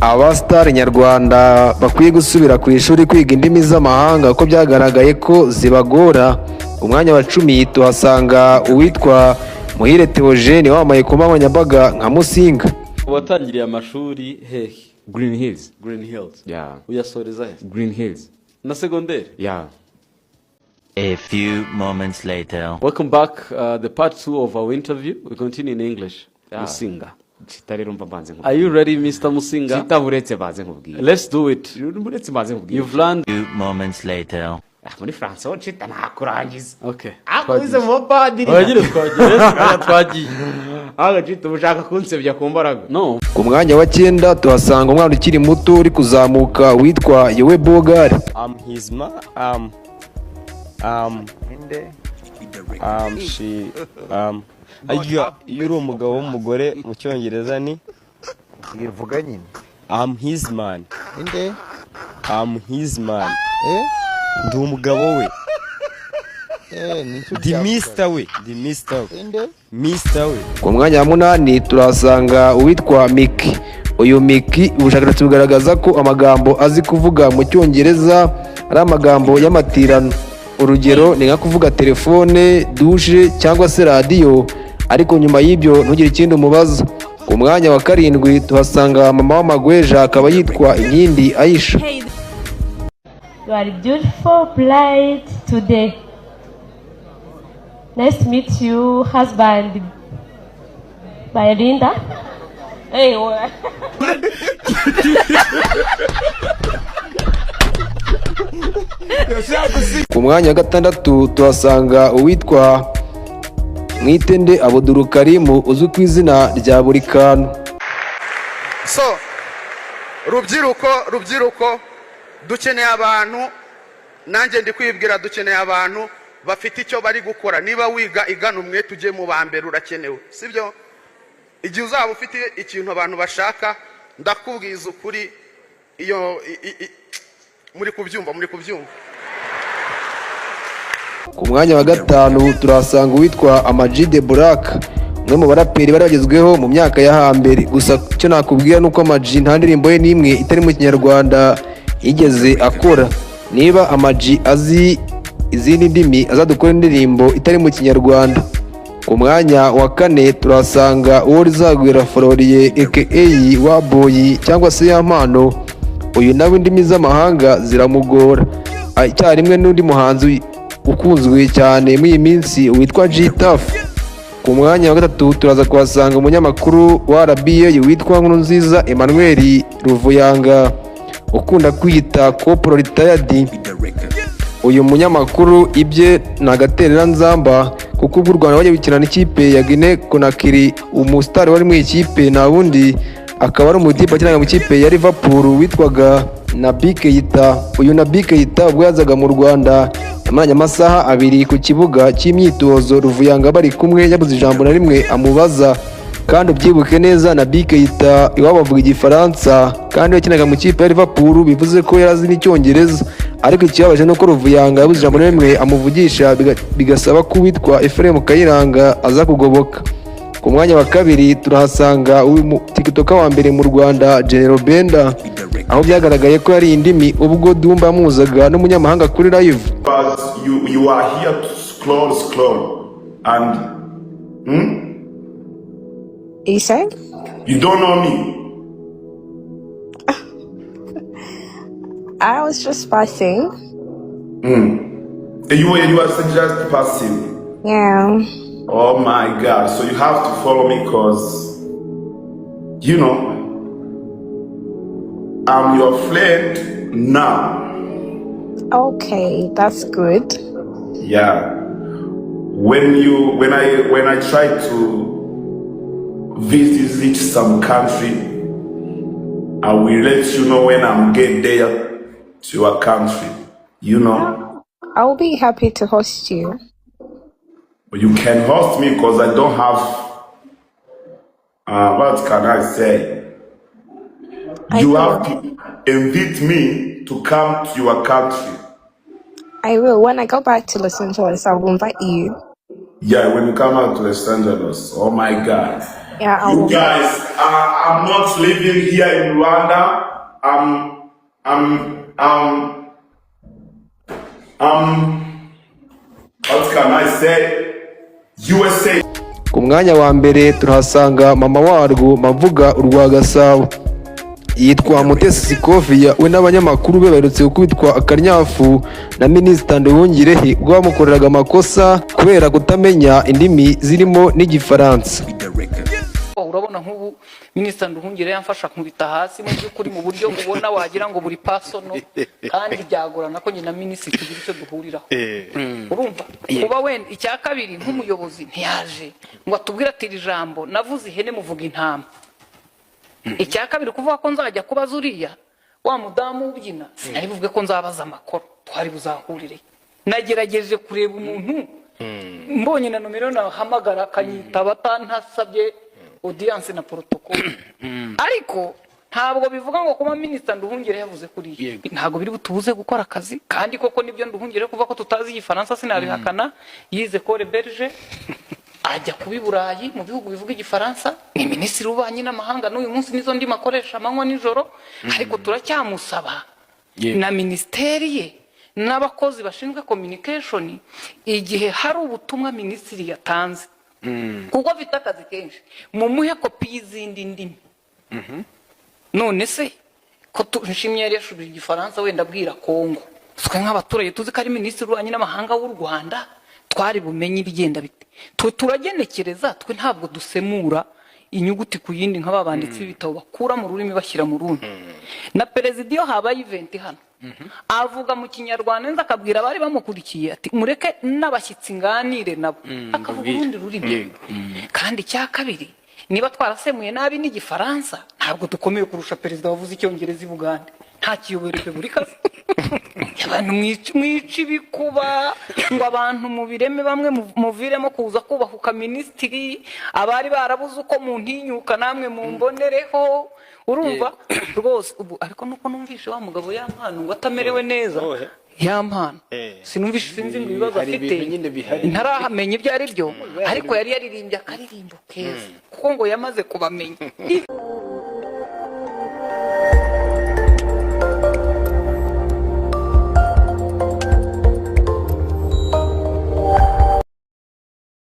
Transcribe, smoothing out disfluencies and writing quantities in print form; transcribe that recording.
abasitari nyarwanda bakwiye gusubira ku ishuri kwiga indimi z'amahanga kuko byagaragaye ko zibagora. Umwanya wa 10 tuhasanga uwitwa Muhire Theogene wamaye ku nkoranyambaga nka Musinga. Watangiriye amashuri hehe? Green Hills. Green Hills. Yeah. Uyasoreza he? Green Hills. Na secondaire? Yeah. A few moments later. Welcome back. The part 2 of our interview. We continue in English. Yeah. Musinga. Are you ready, Mr. Musinga? Let's do it. You've learned. Few moments later. Muri France ho chita nakurangiza. Okay. Akoze mu padiri. Twagiye. Aga chita ushaka kunsebya ku mbaraga. No. Ku mwanya wa 9 tuhasanga umwana ukiri muto uri kuzamuka witwa Yowe Bogari. Yuri umugabo w'umugore mu cyongereza ni ivuga nyine his man. Inde his man. Ndi umugabo we. Di Mr. we. Inde Mr. we. Ku mwanya wa 8 turasanga uwitwa Miki. Uyu Miki ubushakashatsi bugaragaza ko amagambo azi kuvuga mu cyongereza ari amagambo y'amatirano. Urugero ni nka kuvuga telefone, douche cyangwa se radio, ariko nyuma y'ibyo ntugire ikindi umubaza. Ku mwanya wa 7 tuhasanga mama w'amagweja akaba yitwa Inkindi Aisha. You are beautiful, bright today. Nice to meet you, husband. By Linda. Hey, what? Ku mwanya wa 6 tuhasanga uwitwa Mwitende Abuduru Karimu uzwi ku izina rya Burikano. So rubyiruko dukeneye abantu, nanjye ndi kwibwira dukeneye abantu bafite icyo bari gukora. Niba wiga igana umwete ujye mu bambere, urakenewe, sibyo? Igihe uzaba ufite ikintu abantu bashaka, ndakubwiza ukuri, iyo muri kubyumva. Ku mwanya wa 5 turasanga uwitwa Amag Black, umwe mu baraperi bari bagezweho mu myaka ya hambere. Gusa icyo nakubwira nuko Amag nta ndirimbo ye n'imwe itari mu Kinyarwanda yigeze akora. Niba Amag azi izindi ndimi azadukora indirimbo itari mu Kinyarwanda. Ku mwanya wa 4 turasanga uwo Rizagwira Florier aka Waboyi cyangwa se Yampano. Uyu nawe indimi z'amahanga ziramugora. Icyarimwe n'undi muhanzi ukunzwe cyane muri iyi minsi witwa G-Tough. Ku mwanya wa 3 turaza kuhasanga umunyamakuru wa RBA witwa Nkurunziza Emmanuel Ruvuyanga ukunda kwita Corporal Retired. Uyu munyamakuru ibye nagaterera nzamba kuko u Rwanda wajya gukina n'ikipe ya Guinea Conakry. Umustar wari mu ikipe na wundi akaba ari umutipe wakinaga mu kipe ya Liverpool witwaga Naby Keita. Uyu Naby Keita ubwo yazaga mu Rwanda yamanye amasaha 2 ku kibuga cy'imyitozo. Ruvuyanga bari kumwe yabuze ijambo na rimwe amubaza, kandi ubyibuke neza Naby Keita iwabo bavuga Igifaransa kandi yakinaga mu kipe ya Liverpool, bivuze ko yarazi n'icyongereza. Ariko ikibabaje nuko Ruvuyanga yabuze ijambo na rimwe amuvugisha, bigasaba ko witwa Ephraim Kayiranga aza kugoboka. Ku mwanya wa 2 turahasanga uyu TikToker wa mbere mu Rwanda General Benda, aho byagaragaye ko yari indimi ubwo Dumba muzaga n'umunyamahanga kuri live. You are here to scroll and You say? You don't know me. I was just passing. You are just passing. Yeah. Oh my God! So you have to follow me, cause you know I'm your friend now. Okay, that's good. Yeah. When I try to visit some country, I will let you know when I'm get there to your country. You know. I'll be happy to host you. You can host me because I don't have. What can I say? You have to invite me to come to your country. I will. When I go back to Los Angeles, I will invite you. Yeah, when you come out to Los Angeles. Oh my God. Yeah, I You will. guys, I'm not living here in Rwanda. What can I say? USA. ku mwanya wa mbere turahasanga mama warwo Mavuga urwa Gasabo, yitwa Mutesi Sikoviya. We n'abanyamakuru be baherutse gukubitwa akanyafu na Minisita Nduhungirehe ubwo bamukoreraga amakosa kubera kutamenya indimi zirimo n'igifaransa. urabona nk'ubu Minisita Nduhungirehe yamfasha nkubita hasi mu by'ukuri mu buryo ubona wagira ngo buri pasono kandi byagorana ko nyina Minisitiri tugira icyo duhuriraho. Urumva kuba wenda icya kabiri nk'umuyobozi ntiyaje ngo atubwire ati iri jambo navuze ihene muvuga intama. Icya kabiri kuvuga ko nzajya kubaza uriya wa mudamu ubyina sinari buvuge ko nzabaza amakoro twari buzahurire. Nagerageje kureba umuntu mbonye na nomero nahamagara akanyitaba atantasabye audience na protocol, ariko ntabwo bivuga ngo kuba Minisita Nduhungirehe yavuze kuri ntabwo biri butubuze gukora akazi. Kandi koko nibyo Nduhungirehe kuva ko tutazi igifaransa sinabihakana, yize Ecole Belge ajya kubi Burayi mu bihugu bivuga igifaransa, ni Minisitiri w'Ububanyi n'Amahanga n'uyu munsi nizo ndi makoresha amanywa nijoro. Ariko turacyamusaba na ministeri ye n'abakozi bashinzwe communication igihe hari ubutumwa Minisitiri yatanze kuko afite akazi kenshi mumuhe kopi y'izindi ndimi. None se ko nshimye yari yashubije igifaransa wenda abwira Kongo, twe nk'abaturage tuzi ko ari Minisitiri w'Ububanyi n'Amahanga w'u Rwanda twari bumenye ibigenda bite. Turagenekereza twe ntabwo dusemura inyuguti ku yindi nk'ababanditsi b'ibitabo bakura mu rurimi bashyira mu rundi. Na perezida iyo habaye event hano avuga mu Kinyarwanda nza akabwira abari bamukurikiye ati mureke n'abashyitsi nganire nabo, akavuga urundi rurimi. Kandi cya kabiri niba twarasemuye nabi n'igifaransa ntabwo dukomeye kurusha perezida wavuze icyongereza i Bugande. Nta kiyobora Repubulika abantu mwica ibikuba ngo abantu mu bireme bamwe muviremo kuza kubahuka Minisitiri, abari barabuze uko muntinyuka namwe mumbonereho. Urumva rwose ubu ariko nuko numvishe wa mugabo yampana ngo atamerewe neza yampana sinumvishe sinzi ngo ibibazo afite ntarahamenya ibyo ari byo, ariko yari yaririmbye akaririmbo keza kuko ngo yamaze kubamenya.